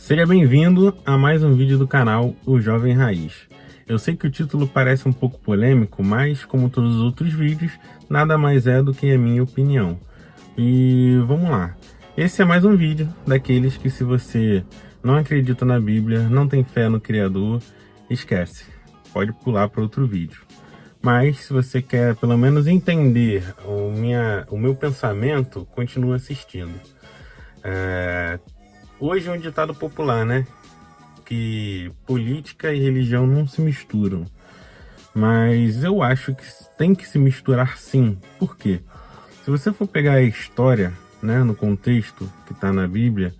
Seja bem-vindo a mais um vídeo do canal O Jovem Raiz. Eu sei que o título parece um pouco polêmico, mas como todos os outros vídeos, nada mais é do que a minha opinião. E vamos lá. Esse é mais um vídeo daqueles que, se você não acredita na Bíblia, não tem fé no Criador, esquece. Pode pular para outro vídeo. Mas se você quer pelo menos entender o meu pensamento, continue assistindo. Hoje é um ditado popular, né? Que política e religião não se misturam. Mas eu acho que tem que se misturar sim. Por quê? Se você for pegar a história, né, no contexto que está na Bíblia,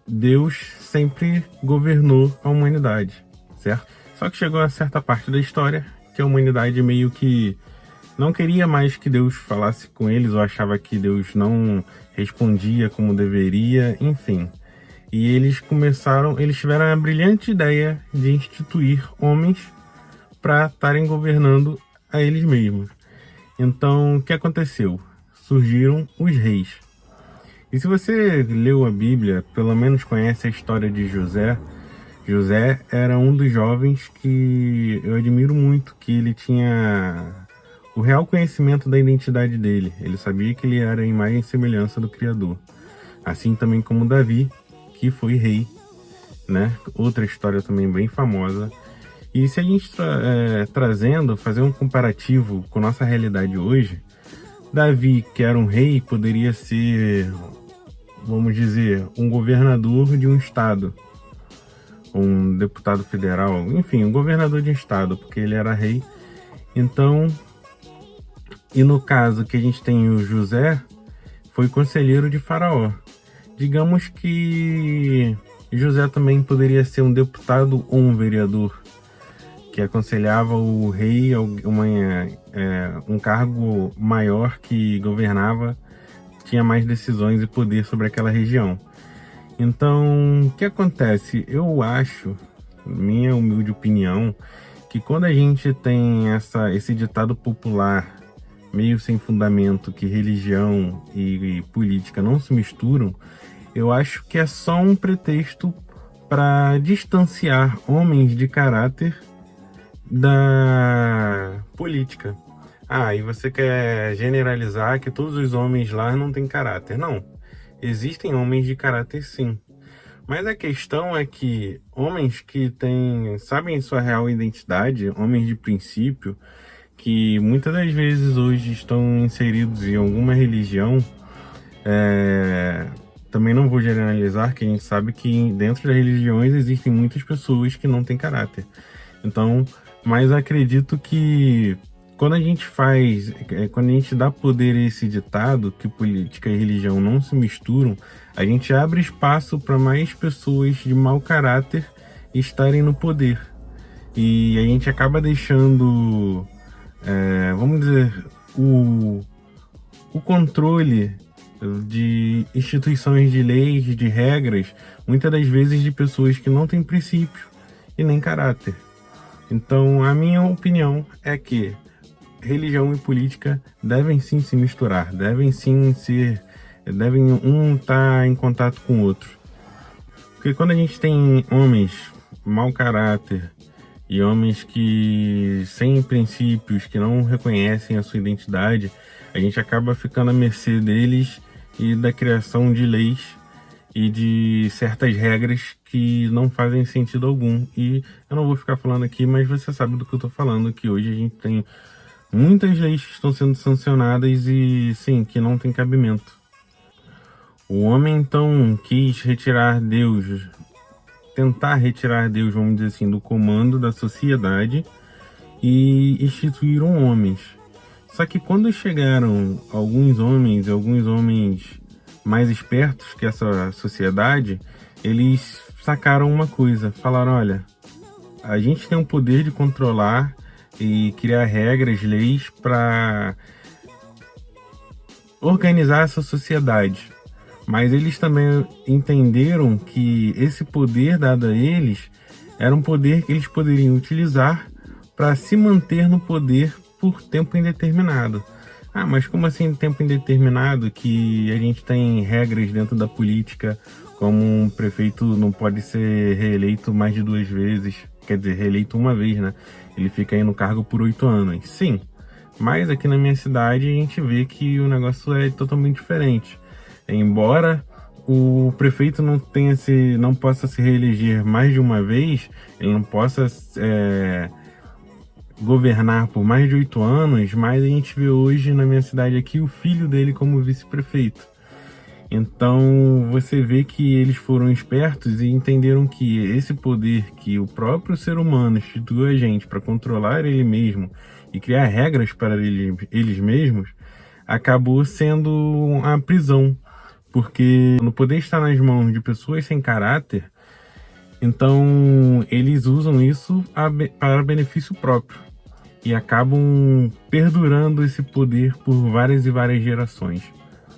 Deus sempre governou a humanidade, certo? Só que chegou a certa parte da história que a humanidade meio que não queria mais que Deus falasse com eles, ou achava que Deus não respondia como deveria, enfim. E eles tiveram a brilhante ideia de instituir homens para estarem governando a eles mesmos. Então, o que aconteceu? Surgiram os reis. E se você leu a Bíblia, pelo menos conhece a história de José. José era um dos jovens que eu admiro muito, que ele tinha o real conhecimento da identidade dele. Ele sabia que ele era a imagem e semelhança do Criador. Assim também como Davi, que foi rei, né? Outra história também bem famosa. E se a gente fazer um comparativo com nossa realidade hoje, Davi, que era um rei, poderia ser, vamos dizer, um governador de um estado, um deputado federal, enfim, um governador de um estado, porque ele era rei. Então, e no caso que a gente tem o José, foi conselheiro de Faraó. Digamos que José também poderia ser um deputado ou um vereador, que aconselhava o rei a um cargo maior, que governava, tinha mais decisões e poder sobre aquela região. Então, o que acontece? Eu acho, minha humilde opinião, que quando a gente tem esse ditado popular meio sem fundamento, que religião e política não se misturam, eu acho que é só um pretexto para distanciar homens de caráter da política. E você quer generalizar que todos os homens lá não têm caráter. Não, existem homens de caráter sim. Mas a questão é que homens que sabem sua real identidade, homens de princípio, que muitas das vezes hoje estão inseridos em alguma religião, também não vou generalizar, que a gente sabe que dentro das religiões existem muitas pessoas que não têm caráter. Então, mas acredito que quando a gente dá poder a esse ditado, que política e religião não se misturam, a gente abre espaço para mais pessoas de mau caráter estarem no poder. E a gente acaba deixando, vamos dizer, o controle de instituições de leis, de regras, muitas das vezes de pessoas que não têm princípio e nem caráter. Então, a minha opinião é que religião e política devem sim se misturar, devem um estar em contato com o outro. Porque quando a gente tem homens mau caráter e homens que sem princípios, que não reconhecem a sua identidade, a gente acaba ficando à mercê deles e da criação de leis e de certas regras que não fazem sentido algum. E eu não vou ficar falando aqui, mas você sabe do que eu estou falando, que hoje a gente tem muitas leis que estão sendo sancionadas e, sim, que não tem cabimento. O homem, então, quis tentar retirar Deus, vamos dizer assim, do comando da sociedade e instituíram homens. Só que quando chegaram alguns homens mais espertos que essa sociedade, eles sacaram uma coisa, falaram: olha, a gente tem o poder de controlar e criar regras, leis para organizar essa sociedade. Mas eles também entenderam que esse poder dado a eles era um poder que eles poderiam utilizar para se manter no poder por tempo indeterminado. Ah, mas como assim tempo indeterminado, que a gente tem regras dentro da política, como um prefeito não pode ser reeleito mais de 2 vezes, quer dizer, reeleito uma vez, né? Ele fica aí no cargo por 8 anos. Sim, mas aqui na minha cidade a gente vê que o negócio é totalmente diferente. Embora o prefeito não possa se reeleger mais de uma vez, ele não possa governar por mais de 8 anos, mas a gente vê hoje na minha cidade aqui o filho dele como vice-prefeito. Então você vê que eles foram espertos e entenderam que esse poder que o próprio ser humano instituiu a gente para controlar ele mesmo e criar regras para eles mesmos, acabou sendo a prisão. Porque no poder está nas mãos de pessoas sem caráter, então eles usam isso para benefício próprio e acabam perdurando esse poder por várias e várias gerações.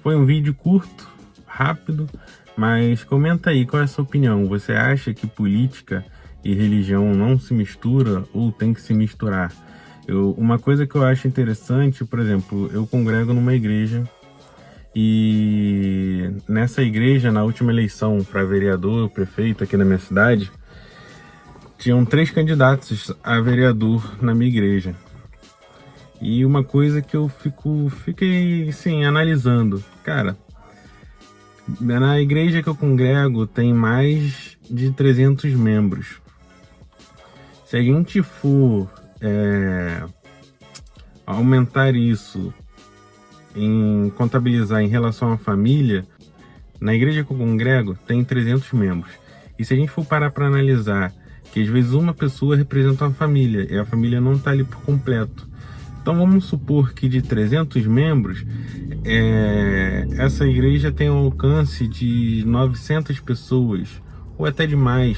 Foi um vídeo curto, rápido, mas comenta aí qual é a sua opinião. Você acha que política e religião não se mistura ou tem que se misturar? Uma coisa que eu acho interessante, por exemplo, eu congrego numa igreja e nessa igreja, na última eleição para vereador, prefeito aqui na minha cidade, tinham 3 candidatos a vereador na minha igreja. E uma coisa que eu fiquei assim, analisando. Cara, na igreja que eu congrego tem mais de 300 membros. Se a gente for aumentar isso em contabilizar em relação à família, na igreja que eu congrego tem 300 membros. E se a gente for parar para analisar que às vezes uma pessoa representa uma família e a família não está ali por completo. Então vamos supor que de 300 membros, essa igreja tem um alcance de 900 pessoas, ou até de mais.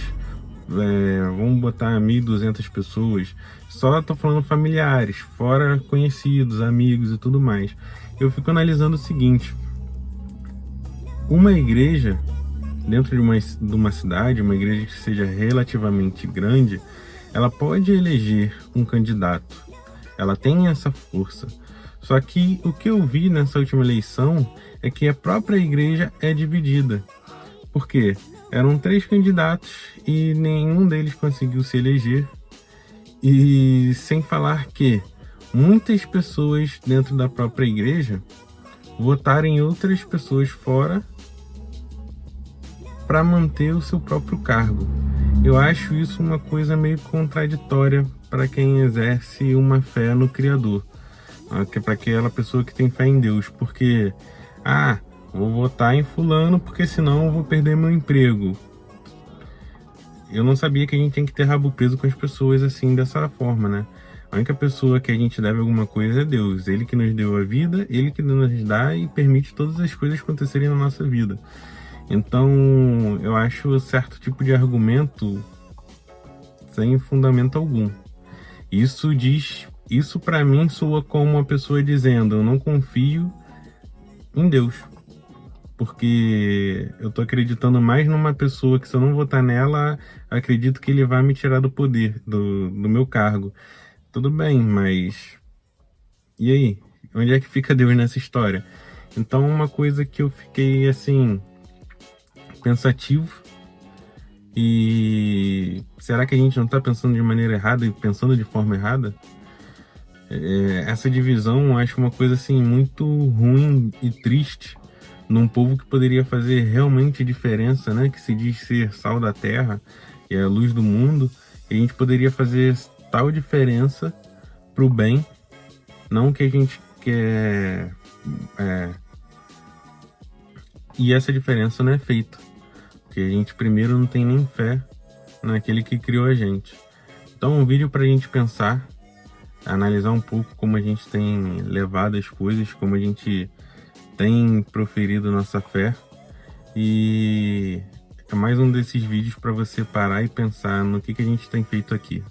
Vamos botar 1.200 pessoas. Só estou falando familiares, fora conhecidos, amigos e tudo mais. Eu fico analisando o seguinte: uma igreja dentro de uma cidade, uma igreja que seja relativamente grande, ela pode eleger um candidato, ela tem essa força. Só que o que eu vi nessa última eleição é que a própria igreja é dividida. Por quê? Eram 3 candidatos e nenhum deles conseguiu se eleger. E sem falar que muitas pessoas dentro da própria igreja votaram em outras pessoas fora para manter o seu próprio cargo. Eu acho isso uma coisa meio contraditória para quem exerce uma fé no Criador, para aquela pessoa que tem fé em Deus, porque vou votar em fulano porque senão eu vou perder meu emprego. Eu não sabia que a gente tem que ter rabo preso com as pessoas assim, dessa forma, né? A única pessoa que a gente deve alguma coisa é Deus. Ele que nos deu a vida, Ele que nos dá e permite todas as coisas acontecerem na nossa vida. Então, eu acho certo tipo de argumento sem fundamento algum. Isso para mim soa como uma pessoa dizendo: eu não confio em Deus, porque eu tô acreditando mais numa pessoa que, se eu não votar nela, acredito que ele vai me tirar do poder, do meu cargo. Tudo bem, mas e aí? Onde é que fica Deus nessa história? Então, uma coisa que eu fiquei assim pensativo, e será que a gente não está pensando de maneira errada e pensando de forma errada? Essa divisão eu acho uma coisa assim muito ruim e triste num povo que poderia fazer realmente diferença, né? Que se diz ser sal da terra e a luz do mundo, e a gente poderia fazer tal diferença pro bem, não que a gente quer, e essa diferença não é feita, porque a gente primeiro não tem nem fé naquele que criou a gente. Então, um vídeo para a gente pensar, analisar um pouco como a gente tem levado as coisas, como a gente tem proferido nossa fé, e é mais um desses vídeos para você parar e pensar no que a gente tem feito aqui.